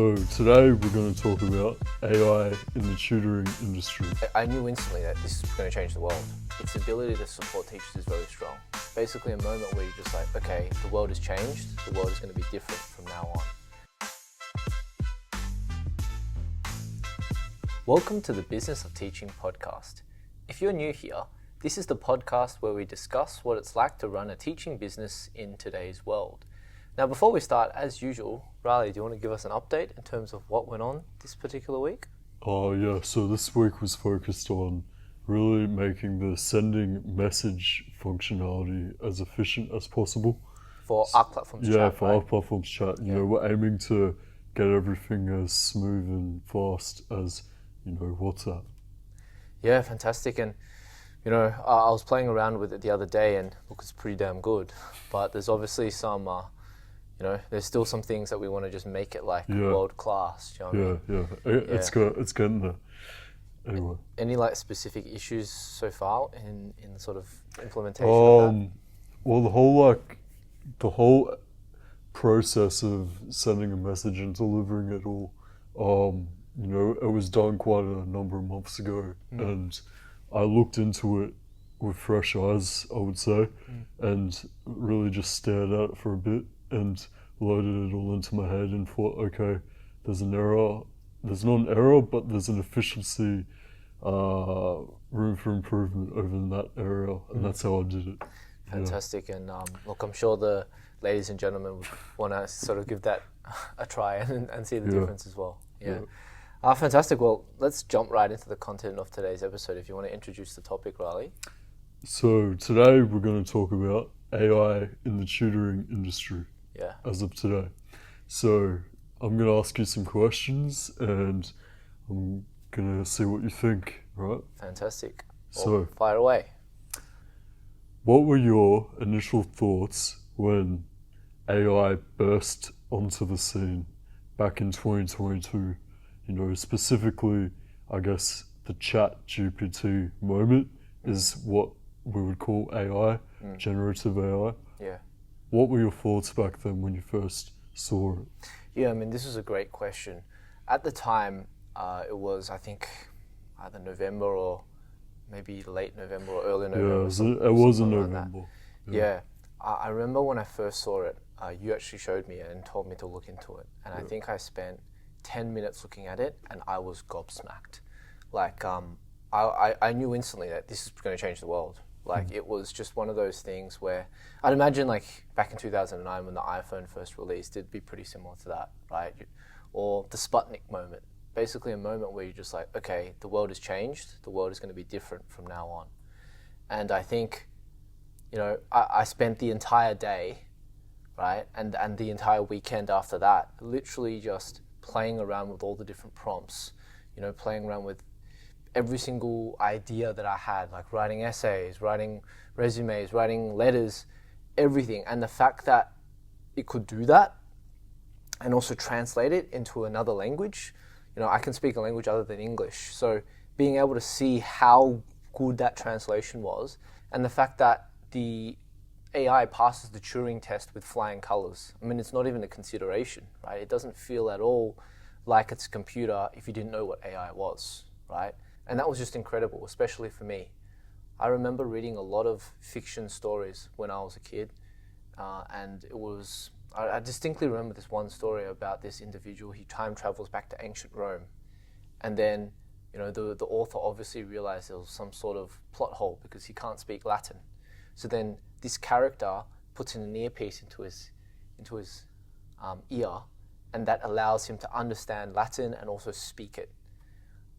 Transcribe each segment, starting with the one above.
So today we're going to talk about AI in the tutoring industry. I knew instantly that this is going to change the world. Its ability to support teachers is very strong. Basically a moment where you're just like, okay, the world has changed, the world is going to be different from now on. Welcome to the Business of Teaching podcast. If you're new here, this is the podcast where we discuss what it's like to run a teaching business in today's world. Now, before we start, as usual, Riley, do you want to give us an update in terms of what went on this particular week? Oh yeah, so this week was focused on really making the sending message functionality as efficient as possible. For ArcPlatforms chat, Yeah, for right? ArcPlatforms chat. You know, we're aiming to get everything as smooth and fast as, WhatsApp. Yeah, fantastic. And, I was playing around with it the other day and look, it's pretty damn good. But there's obviously some, there's still some things that we want to just make it like world class. Do you know what I mean? It's getting there. Anyway. Any specific issues so far in sort of implementation of that? Well, the whole process of sending a message and delivering it all, it was done quite a number of months ago, and I looked into it with fresh eyes, I would say, and really just stared at it for a bit and loaded it all into my head and thought, okay, there's an error. There's not an error, but there's an efficiency room for improvement over in that area, and that's how I did it. Fantastic. Yeah. And look, I'm sure the ladies and gentlemen would want to sort of give that a try and see the difference as well. Yeah. Fantastic. Well, let's jump right into the content of today's episode. If you want to introduce the topic, Riley. So today we're going to talk about AI in the tutoring industry. Yeah. As of today. So I'm going to ask you some questions and I'm going to see what you think, right? Fantastic. Well, so fire away. What were your initial thoughts when AI burst onto the scene back in 2022? Specifically, I guess the chat GPT moment is what we would call AI, generative AI. Yeah. What were your thoughts back then when you first saw it? Yeah, I mean, this is a great question. At the time, it was, I think, either November or maybe late November or early November. Yeah, it was in November. Yeah. I remember when I first saw it, you actually showed me it and told me to look into it. And I think I spent 10 minutes looking at it and I was gobsmacked. I knew instantly that this is going to change the world. It was just one of those things where I'd imagine back in 2009 when the iPhone first released, it'd be pretty similar to that, right? Or the Sputnik moment, basically a moment where you're just like, okay, the world has changed. The world is going to be different from now on. And I think, I spent the entire day, right? And the entire weekend after that, literally just playing around with all the different prompts, playing around with every single idea that I had, like writing essays, writing resumes, writing letters, everything. And the fact that it could do that and also translate it into another language, I can speak a language other than English. So being able to see how good that translation was and the fact that the AI passes the Turing test with flying colors. I mean, it's not even a consideration, right? It doesn't feel at all like it's a computer if you didn't know what AI was, right? And that was just incredible, especially for me. I remember reading a lot of fiction stories when I was a kid, and I distinctly remember this one story about this individual. He time travels back to ancient Rome, and then, the author obviously realized there was some sort of plot hole because he can't speak Latin. So then this character puts in an earpiece into his ear, and that allows him to understand Latin and also speak it.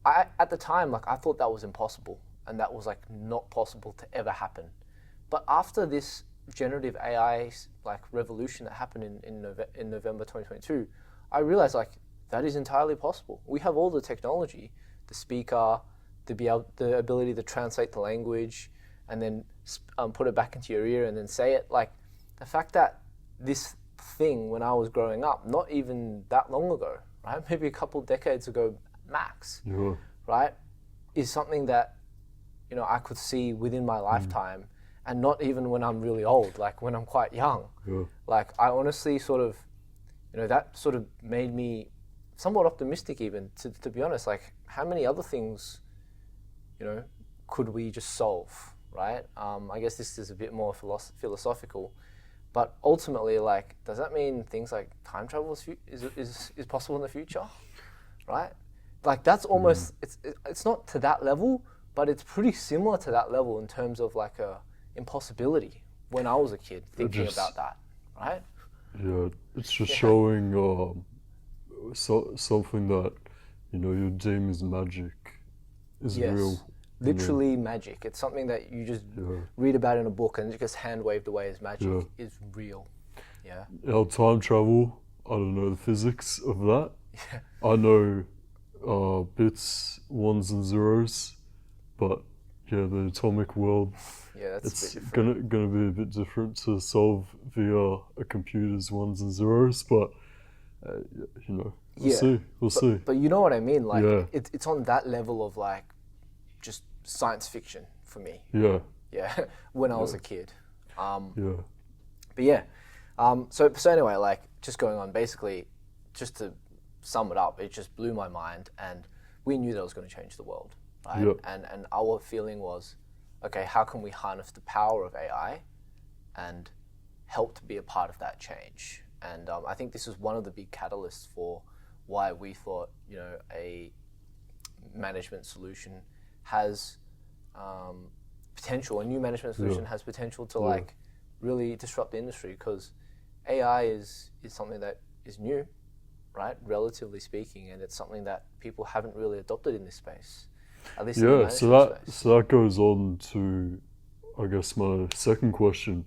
At the time, I thought that was impossible, and that was not possible to ever happen. But after this generative AI revolution that happened in November 2022, I realized that is entirely possible. We have all the technology, the speaker, the ability to translate the language, and then put it back into your ear and then say it. The fact that this thing, when I was growing up, not even that long ago, right? Maybe a couple decades ago max, right? Is something that, I could see within my lifetime and not even when I'm really old, when I'm quite young. I honestly sort of, that sort of made me somewhat optimistic even, to be honest. Like, how many other things, could we just solve, right? I guess this is a bit more philosophical, but ultimately, like, does that mean things like time travel is possible in the future, right? Like, that's almost, it's not to that level, but it's pretty similar to that level in terms of like a impossibility when I was a kid thinking about that, right? Yeah, it's just showing something that, you deem as magic is real. Literally magic. It's something that you just read about in a book and it gets hand waved away as magic is real. Yeah. Our time travel, I don't know the physics of that. Yeah. I know bits, ones and zeros, but the atomic world, that's it's gonna be a bit different to solve via a computer's ones and zeros, but we'll see. But you know what I mean? Like, it's on that level of like just science fiction for me. Yeah. When I was a kid. Yeah. But yeah. So anyway, like, just going on, basically, just to sum it up, it just blew my mind, and we knew that it was going to change the world, right? Yep. And our feeling was, okay, how can we harness the power of AI and help to be a part of that change? And I think this is one of the big catalysts for why we thought, a management solution has potential. A new management solution has potential to like really disrupt the industry, because AI is something that is new, right? Relatively speaking, and it's something that people haven't really adopted in this space. At least in the management space. So that goes on to, I guess, my second question: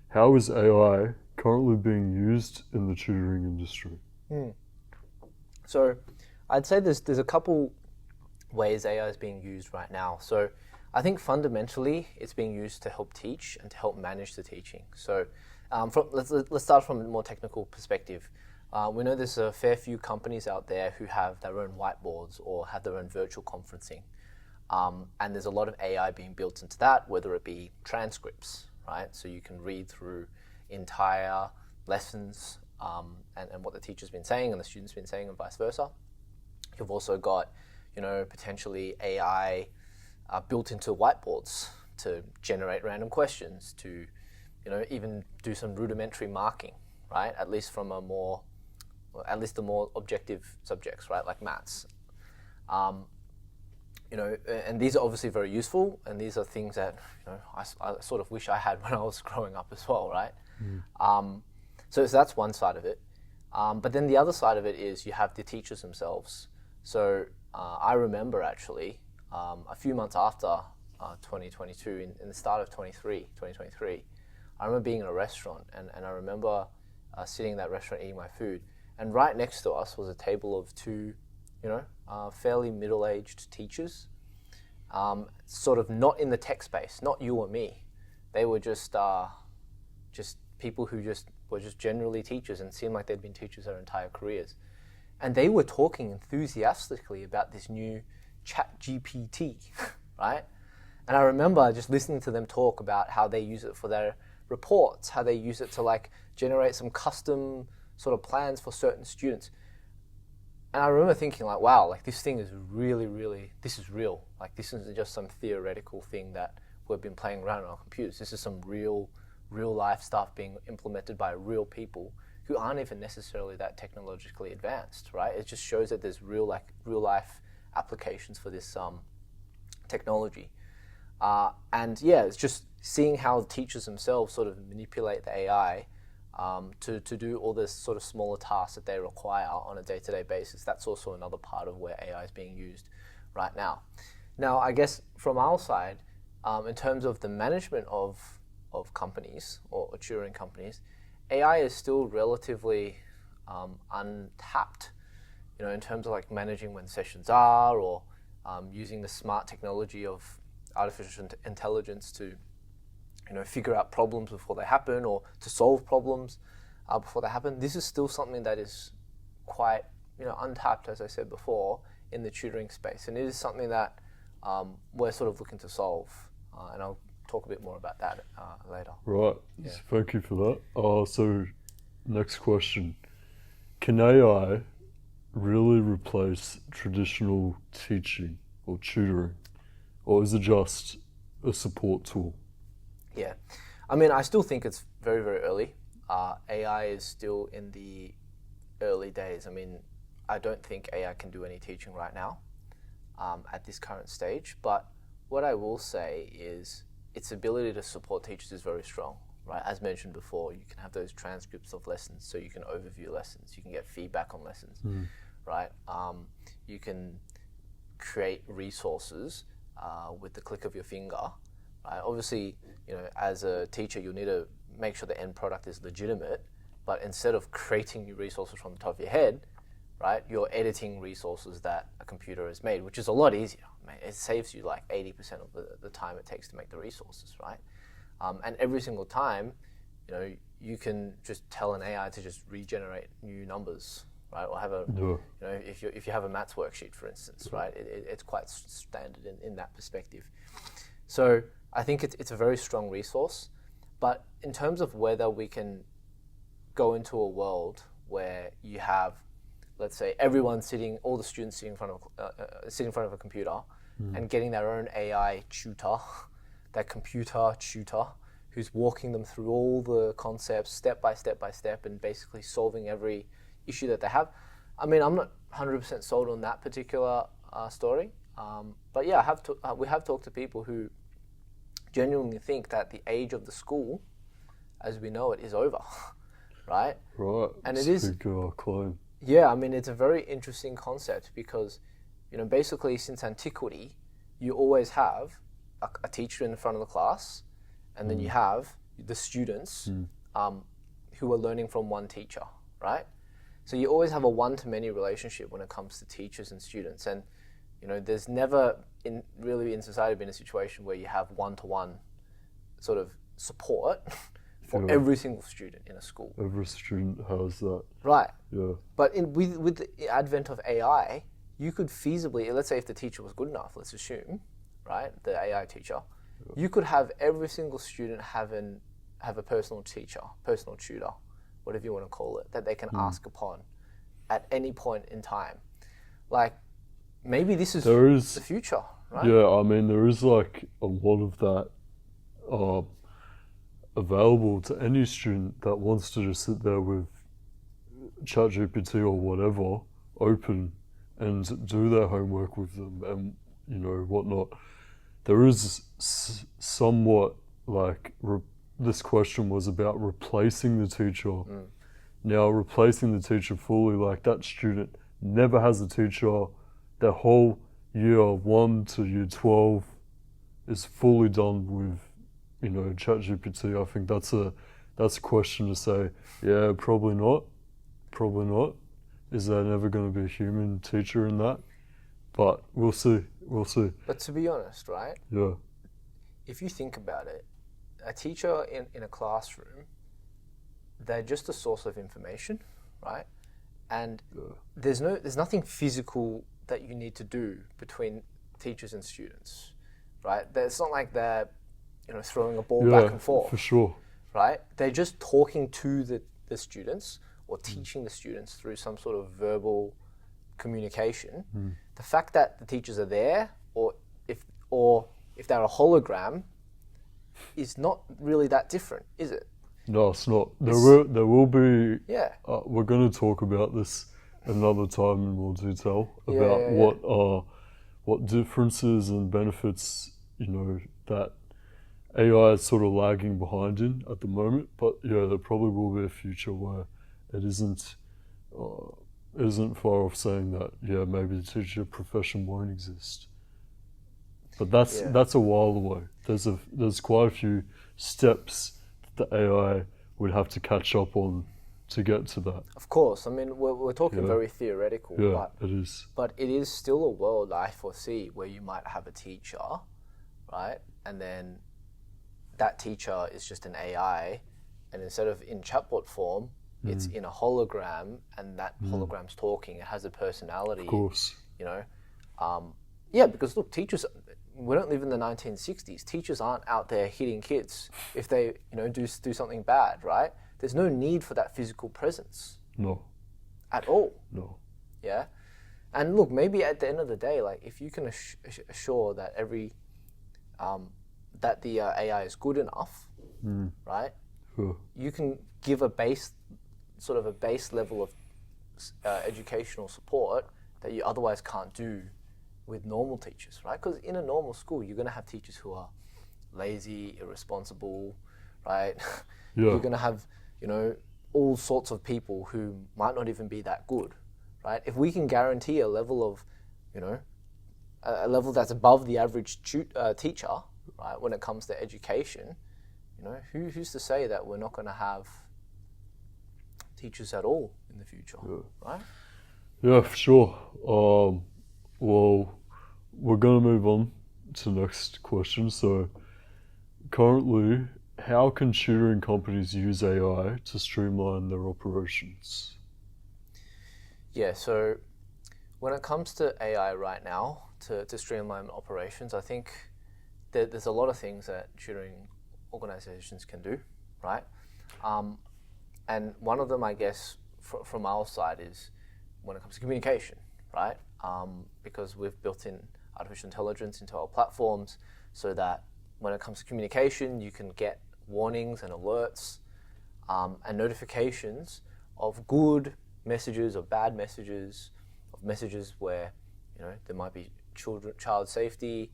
how is AI currently being used in the tutoring industry? So, I'd say there's a couple ways AI is being used right now. So, I think fundamentally it's being used to help teach and to help manage the teaching. So, let's start from a more technical perspective. We know there's a fair few companies out there who have their own whiteboards or have their own virtual conferencing. And there's a lot of AI being built into that, whether it be transcripts, right? So you can read through entire lessons and what the teacher's been saying and the student's been saying and vice versa. You've also got, potentially AI built into whiteboards to generate random questions, to, even do some rudimentary marking, right? At least the more objective subjects, right? Like maths. And these are obviously very useful, and these are things that, I sort of wish I had when I was growing up as well, right? So that's one side of it. But then the other side of it is you have the teachers themselves. So I remember actually a few months after 2022, in the start of 2023, I remember being in a restaurant, and I remember sitting in that restaurant eating my food, and right next to us was a table of two, fairly middle-aged teachers, sort of not in the tech space, not you or me. They were just people who were just generally teachers and seemed like they'd been teachers their entire careers. And they were talking enthusiastically about this new ChatGPT, right? And I remember just listening to them talk about how they use it for their reports, how they use it to like generate some custom sort of plans for certain students. And I remember thinking like, wow, like this thing is really, this is real. Like this isn't just some theoretical thing that we've been playing around on our computers. This is some real life stuff being implemented by real people who aren't even necessarily that technologically advanced, right? It just shows that there's real life applications for this technology. And yeah, it's just seeing how the teachers themselves sort of manipulate the AI to do all this sort of smaller tasks that they require on a day-to-day basis. That's also another part of where AI is being used right now. Now, I guess from our side, in terms of the management of companies or tutoring companies, AI is still relatively untapped, in terms of like managing when sessions are, or using the smart technology of artificial intelligence to figure out problems before they happen, or to solve problems before they happen. This is still something that is quite untapped, as I said before, in the tutoring space, and it is something that we're sort of looking to solve, and I'll talk a bit more about that later. Right, Thank you for that. So next question, can AI really replace traditional teaching or tutoring? Or is it just a support tool? Yeah. I mean, I still think it's very, very early. AI is still in the early days. I mean, I don't think AI can do any teaching right now at this current stage. But what I will say is its ability to support teachers is very strong, right? As mentioned before, you can have those transcripts of lessons, so you can overview lessons, you can get feedback on lessons, right? You can create resources with the click of your finger. Right? Obviously, as a teacher, you'll need to make sure the end product is legitimate, but instead of creating new resources from the top of your head, right, you're editing resources that a computer has made, which is a lot easier. It saves you like 80% of the time it takes to make the resources, right? And every single time, you can just tell an AI to just regenerate new numbers, right? Or have if you have a maths worksheet, for instance, right? It's quite standard in that perspective. So I think it's a very strong resource, but in terms of whether we can go into a world where you have, let's say, all the students sitting in front of a computer and getting their own AI tutor, that computer tutor, who's walking them through all the concepts step by step and basically solving every issue that they have. I mean, I'm not 100% sold on that particular story, but yeah, we have talked to people who genuinely think that the age of the school, as we know it, is over, right? Right. And it is. Claim. Yeah, I mean, it's a very interesting concept because, basically since antiquity, you always have a teacher in the front of the class, and then you have the students who are learning from one teacher, right? So you always have a one-to-many relationship when it comes to teachers and students. And, there's never in society been a situation where you have one-to-one sort of support for every single student in a school. Every student has that. Right. Yeah. But with the advent of AI, you could feasibly, let's say if the teacher was good enough, let's assume, right, the AI teacher, you could have every single student have a personal teacher, personal tutor, whatever you want to call it, that they can ask upon at any point in time. Like, maybe this is the future, right? Yeah, I mean, there is like a lot of that available to any student that wants to just sit there with ChatGPT or whatever open and do their homework with them and whatnot. There is somewhat like this question was about replacing the teacher. Now replacing the teacher fully, like that student never has a teacher. Their whole year 1 to year 12 is fully done with ChatGPT. I think that's a question to say, yeah, probably not. Is there never going to be a human teacher in that? But we'll see. But to be honest, right? Yeah. If you think about it, a teacher in a classroom, they're just a source of information, right? And there's nothing physical that you need to do between teachers and students, right? It's not like they're throwing a ball back and forth. For sure. Right? They're just talking to the students or teaching the students through some sort of verbal communication. The fact that the teachers are there or if they're a hologram is not really that different, is it? No, it's not. There will be. Yeah. We're going to talk about this another time in more detail about what differences and benefits that AI is sort of lagging behind in at the moment. But yeah, there probably will be a future where it isn't far off saying that maybe the teacher profession won't exist. But that's a while away. There's quite a few steps that the AI would have to catch up on to get to that. Of course, I mean we're talking very theoretical, but it is. But it is still a world I foresee where you might have a teacher, right? And then that teacher is just an AI, and instead of in chatbot form, it's in a hologram, and that hologram's talking. It has a personality. Of course. Because look, teachers. We don't live in the 1960s. Teachers aren't out there hitting kids if they, do something bad, right? There's no need for that physical presence. No. At all. No. Yeah. And look, maybe at the end of the day, like if you can assure that that the AI is good enough, right? Sure. You can give a base level of educational support that you otherwise can't do with normal teachers, right? Because in a normal school, you're going to have teachers who are lazy, irresponsible, right? Yeah. You're going to have, all sorts of people who might not even be that good, right? If we can guarantee a level of, a level that's above the average teacher, right, when it comes to education, who's to say that we're not going to have teachers at all in the future, right? Yeah, for sure. Well, we're going to move on to the next question. So, currently, how can tutoring companies use AI to streamline their operations? Yeah, so when it comes to AI right now, to streamline operations, I think there's a lot of things that tutoring organizations can do, right? And one of them, I guess, from our side is when it comes to communication, right? Because we've built in artificial intelligence into our platforms so that when it comes to communication, you can get warnings and alerts and notifications of good messages or bad messages, of messages where there might be child safety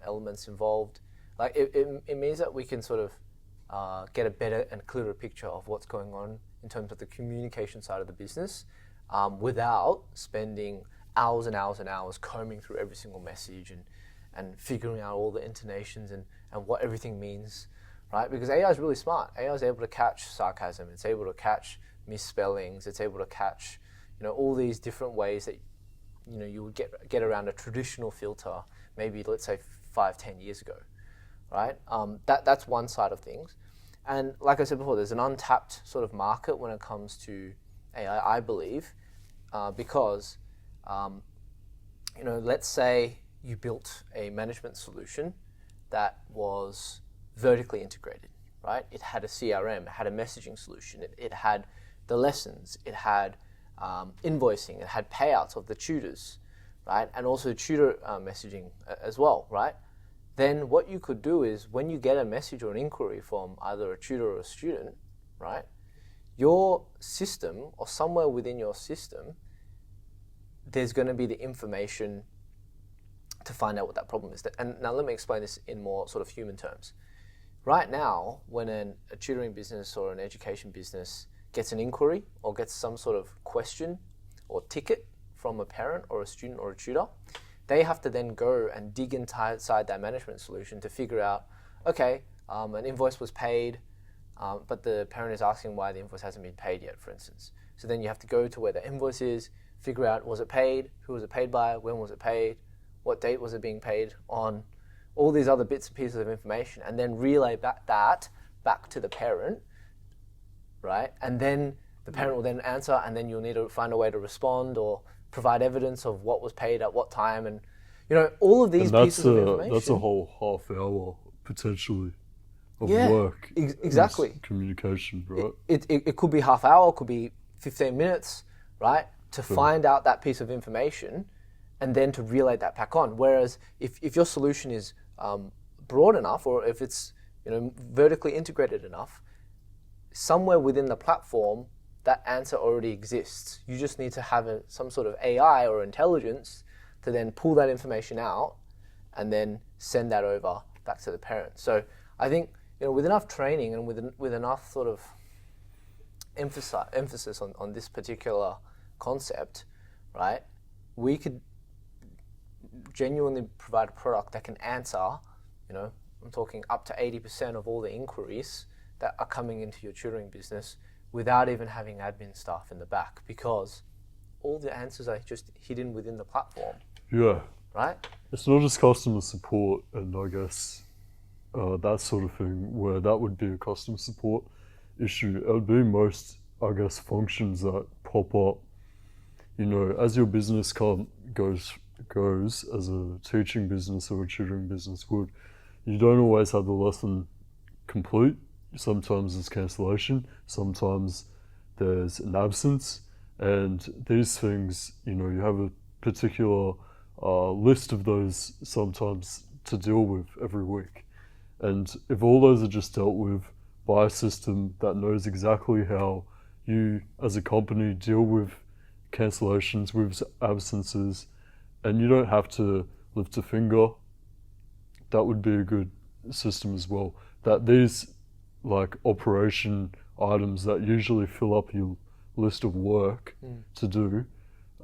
elements involved. Like it means that we can sort of get a better and clearer picture of what's going on in terms of the communication side of the business without spending hours and hours and hours combing through every single message and figuring out all the intonations and what everything means, right? Because AI is really smart. AI is able to catch sarcasm. It's able to catch misspellings. It's able to catch, all these different ways that, you would get around a traditional filter, maybe let's say 5-10 years ago, right? That's one side of things. And like I said before, there's an untapped sort of market when it comes to AI, I believe, because, let's say you built a management solution that was vertically integrated, right? It had a CRM, it had a messaging solution, it had the lessons, it had invoicing, it had payouts of the tutors, right? And also tutor messaging as well, right? Then what you could do is when you get a message or an inquiry from either a tutor or a student, right? Your system or somewhere within your system, there's going to be the information to find out what that problem is. And now let me explain this in more sort of human terms. Right now, when a tutoring business or an education business gets an inquiry or gets some sort of question or ticket from a parent or a student or a tutor, they have to then go and dig inside that management solution to figure out, okay, an invoice was paid, but the parent is asking why the invoice hasn't been paid yet, for instance. So then you have to go to where the invoice is, figure out, was it paid, who was it paid by, when was it paid, what date was it being paid on, all these other bits and pieces of information, and then relay that back to the parent, right? And then the parent will then answer, and then you'll need to find a way to respond or provide evidence of what was paid at what time, and all of these pieces of information. That's a whole half hour potentially of work. Exactly. Communication, right? It could be half hour, it could be 15 minutes, right? To find out that piece of information and then to relay that back on. Whereas if your solution is broad enough, or if it's vertically integrated enough, somewhere within the platform that answer already exists. You just need to have some sort of AI or intelligence to then pull that information out and then send that over back to the parent. So I think with enough training and with enough sort of emphasis on this particular concept, right, we could genuinely provide a product that can answer, I'm talking up to 80% of all the inquiries that are coming into your tutoring business without even having admin staff in the back, because all the answers are just hidden within the platform. Yeah. Right? It's not just customer support and I guess that sort of thing where that would be a customer support issue. It would be most, I guess, functions that pop up, as your business goes as a teaching business or a tutoring business would. You don't always have the lesson complete. Sometimes there's cancellation, sometimes there's an absence, And these things, you have a particular list of those sometimes to deal with every week. And if all those are just dealt with by a system that knows exactly how you as a company deal with cancellations, with absences, and you don't have to lift a finger, that would be a good system as well. That these like operation items that usually fill up your list of work to do,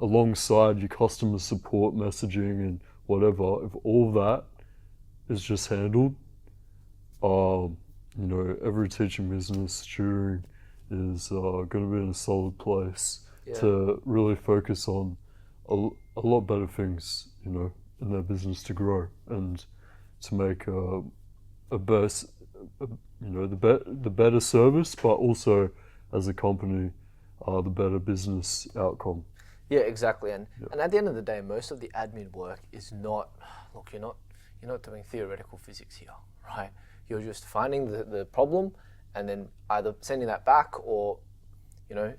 alongside your customer support messaging and whatever, if all that is just handled, every teaching business, tutoring is going to be in a solid place to really focus on a lot better things, in their business to grow and to make the better service, but also as a company, the better business outcome. Yeah, exactly. And at the end of the day, most of the admin work is not, look, you're not doing theoretical physics here, right? You're just finding the problem and then either sending that back or,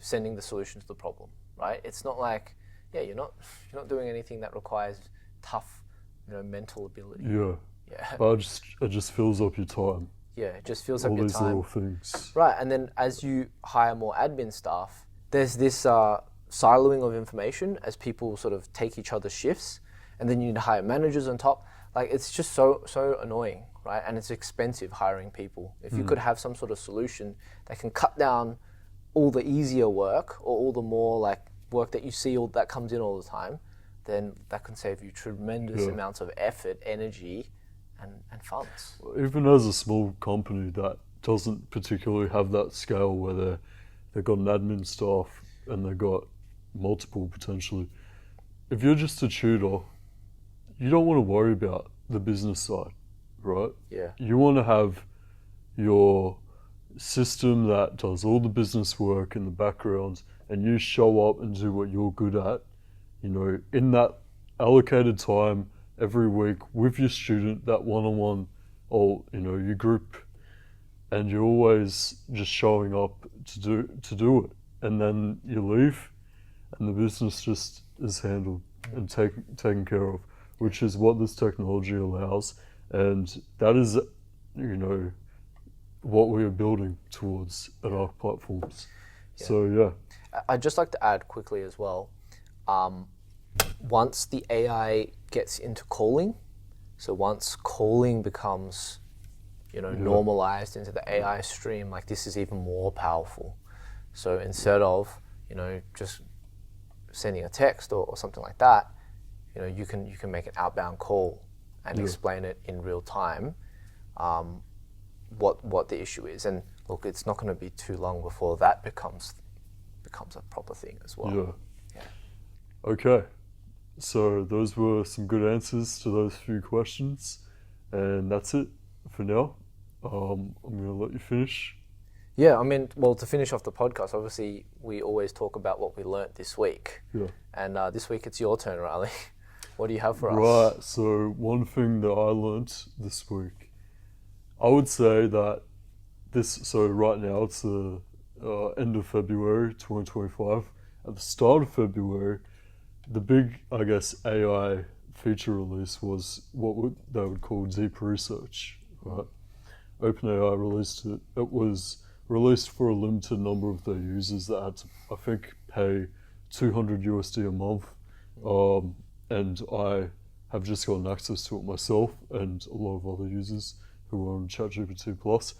sending the solution to the problem, right? It's not like, you're not doing anything that requires tough, mental ability. Yeah. But it just fills up your time. Yeah, it just fills up your time. All these little things. Right, and then as you hire more admin staff, there's this siloing of information as people sort of take each other's shifts, and then you need to hire managers on top. Like, it's just so annoying, right? And it's expensive hiring people. If you could have some sort of solution that can cut down all the easier work or all the more like work that you see that comes in all the time, then that can save you tremendous amounts of effort, energy, and funds. Even as a small company that doesn't particularly have that scale where they've got an admin staff and they've got multiple potentially, if you're just a tutor, you don't want to worry about the business side, right? Yeah. You want to have your system that does all the business work in the background, and you show up and do what you're good at, in that allocated time every week with your student, that one-on-one, or your group, and you're always just showing up to do it, and then you leave, and the business just is handled and taken care of, which is what this technology allows, and that is, what we are building towards at ArcPlatforms. Yeah. So I'd just like to add quickly as well, once the AI gets into calling, so once calling becomes, normalized into the AI stream, like this is even more powerful. So instead of, just sending a text or something like that, you can make an outbound call and explain it in real time, what the issue is. And look, it's not going to be too long before that becomes a proper thing as well. Yeah. Okay. So those were some good answers to those few questions, and that's it for now. I'm going to let you finish. Yeah, to finish off the podcast, obviously we always talk about what we learnt this week. Yeah. And this week it's your turn, Riley. What do you have for us? Right, so one thing that I learnt this week, I would say that right now it's the end of February 2025. At the start of February, the big, AI feature release was what they would call deep research, right? OpenAI released it. It was released for a limited number of their users that had to, I think, pay $200 a month. And I have just gotten access to it myself and a lot of other users who are on ChatGPT+.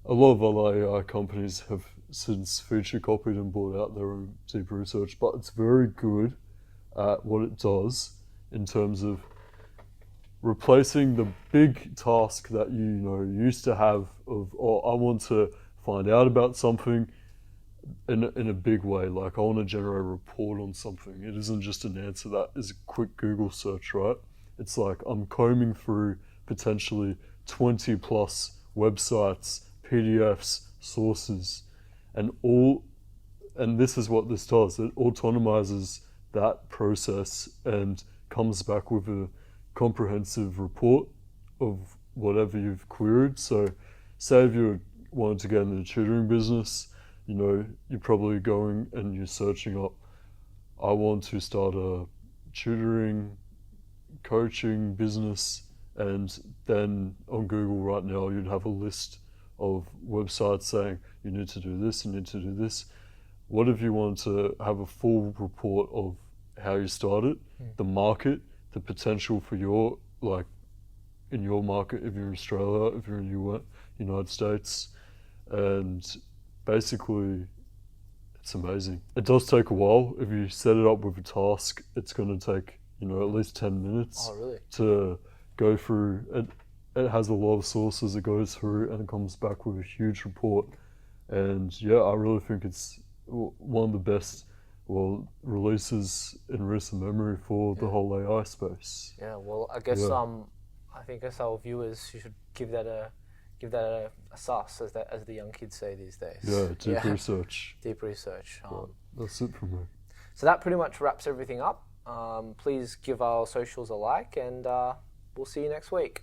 A lot of other AI companies have since feature copied and brought out their own deep research, but it's very good at what it does in terms of replacing the big task that you used to have of, I want to find out about something in a big way, like I want to generate a report on something. It isn't just an answer that is a quick Google search, right? It's like I'm combing through potentially 20 plus websites, PDFs, sources, and this is what this does. It autonomizes that process and comes back with a comprehensive report of whatever you've queried. So say if you wanted to get into the tutoring business, you know, you're probably going and you're searching up, I want to start a tutoring, coaching business, and then on Google right now you'd have a list of websites saying you need to do this, you need to do this. What if you want to have a full report of how you started, the market, the potential for your, like, in your market, if you're in Australia, if you're in the United States, and basically it's amazing. It does take a while. If you set it up with a task, it's going to take, you know, at least 10 minutes to go through. It has a lot of sources it goes through, and it comes back with a huge report. And yeah, I really think it's one of the best releases in recent memory for the whole AI space. Yeah, well, I guess I think as our viewers, you should give that a sus, as the young kids say these days. Yeah, deep research. Deep research. That's it from me. So that pretty much wraps everything up. Please give our socials a like, and we'll see you next week.